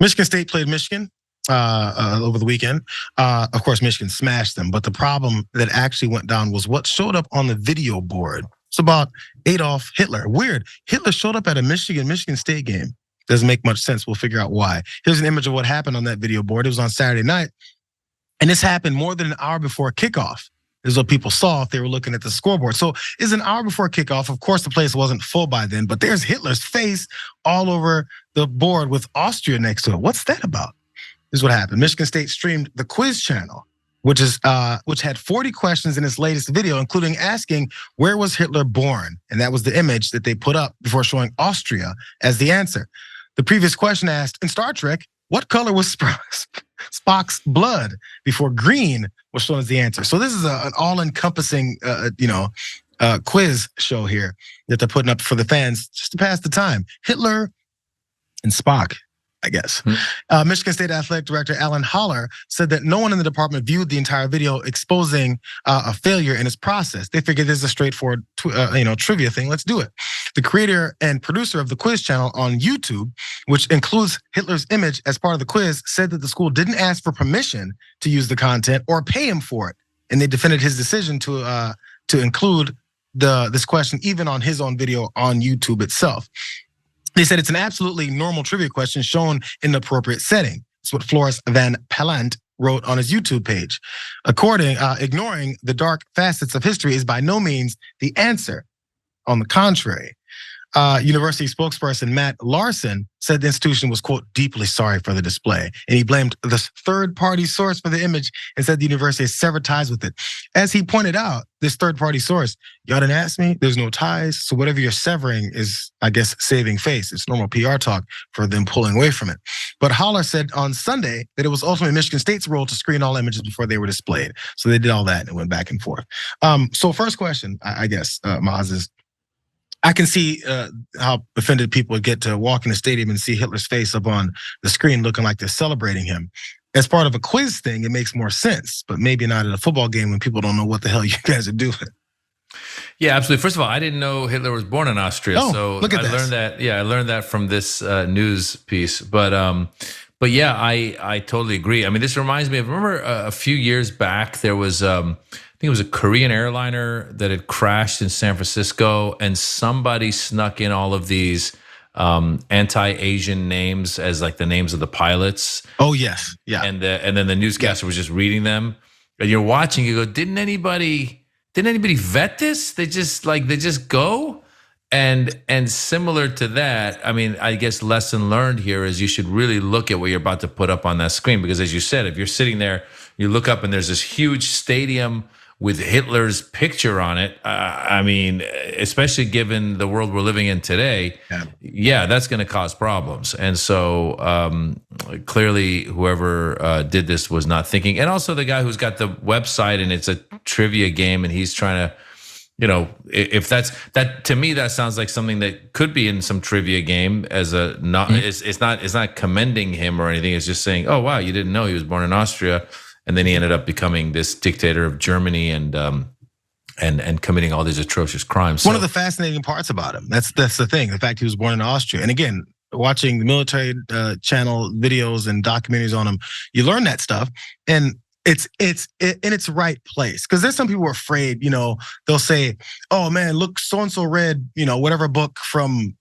Michigan State played Michigan over the weekend. Of course, Michigan smashed them, but the problem that actually went down was what showed up on the video board. It's about Adolf Hitler. Weird. Hitler showed up at a Michigan State game. Doesn't make much sense. We'll figure out why. Here's an image of what happened on that video board. It was on Saturday night. And this happened more than an hour before kickoff. This is what people saw if they were looking at the scoreboard. So it's an hour before kickoff. Of course, the place wasn't full by then, but there's Hitler's face all over the board with Austria next to it. What's that about? This is what happened. Michigan State streamed the quiz channel, which had 40 questions in its latest video, including asking where was Hitler born? And that was the image that they put up before showing Austria as the answer. The previous question asked, in Star Trek, what color was Spock's blood? Before green was shown as the answer. So this is an all-encompassing, quiz show here that they're putting up for the fans just to pass the time. Hitler and Spock, I guess. Michigan State Athletic Director Alan Haller said that no one in the department viewed the entire video exposing a failure in its process. They figured this is a straightforward trivia thing. Let's do it. The creator and producer of the quiz channel on YouTube, which includes Hitler's image as part of the quiz, said that the school didn't ask for permission to use the content or pay him for it. And they defended his decision to include this question even on his own video on YouTube itself. They said it's an absolutely normal trivia question shown in the appropriate setting. It's what Floris Van Palant wrote on his YouTube page. Ignoring the dark facets of history is by no means the answer. On the contrary, university spokesperson Matt Larson said the institution was, quote, deeply sorry for the display. And he blamed this third-party source for the image and said the university has severed ties with it. As he pointed out, this third-party source, y'all didn't ask me, there's no ties. So whatever you're severing is, I guess, saving face. It's normal PR talk for them pulling away from it. But Haller said on Sunday that it was ultimately Michigan State's role to screen all images before they were displayed. So they did all that and it went back and forth. So first question, I guess, Maz, is I can see how offended people would get to walk in the stadium and see Hitler's face up on the screen looking like they're celebrating him. As part of a quiz thing, it makes more sense, but maybe not at a football game when people don't know what the hell you guys are doing. Yeah, absolutely. First of all, I didn't know Hitler was born in Austria. So look at learned that. Yeah, I learned that from this news piece. But yeah, I totally agree. I mean, this reminds me of, remember a few years back, there was, I think it was a Korean airliner that had crashed in San Francisco, and somebody snuck in all of these anti-Asian names as like the names of the pilots. Oh yes, yeah. And then the newscaster was just reading them, and you're watching. You go, didn't anybody vet this? They just go. And similar to that, I mean, I guess lesson learned here is you should really look at what you're about to put up on that screen, because as you said, if you're sitting there, you look up and there's this huge stadium with Hitler's picture on it. I mean, especially given the world we're living in today, yeah, that's going to cause problems. And so clearly whoever did this was not thinking. And also the guy who's got the website and it's a trivia game and he's trying to, if that to me, that sounds like something that could be in some trivia game as a not, it's not commending him or anything. It's just saying, oh, wow, you didn't know he was born in Austria. And then he ended up becoming this dictator of Germany and committing all these atrocious crimes. One of the fascinating parts about him, that's the thing, the fact he was born in Austria. And again, watching the military channel videos and documentaries on him, you learn that stuff. And it's in its right place. Because there's some people who are afraid, they'll say, oh man, look, so-and-so read, whatever book from,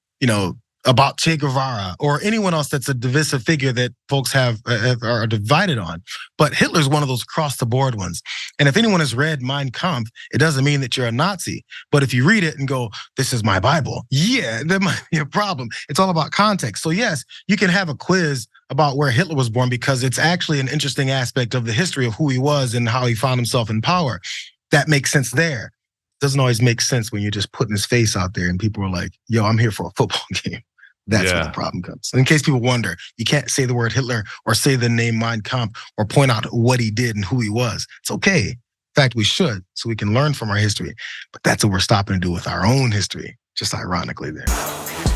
about Che Guevara or anyone else that's a divisive figure that folks are divided on. But Hitler's one of those across the board ones. And if anyone has read Mein Kampf, it doesn't mean that you're a Nazi. But if you read it and go, this is my Bible, yeah, there might be a problem. It's all about context. So yes, you can have a quiz about where Hitler was born because it's actually an interesting aspect of the history of who he was and how he found himself in power. That makes sense there. Doesn't always make sense when you're just putting his face out there and people are like, yo, I'm here for a football game. That's where the problem comes. In case people wonder, you can't say the word Hitler or say the name Mein Kampf or point out what he did and who he was. It's okay. In fact, we should, so we can learn from our history. But that's what we're stopping to do with our own history, just ironically there.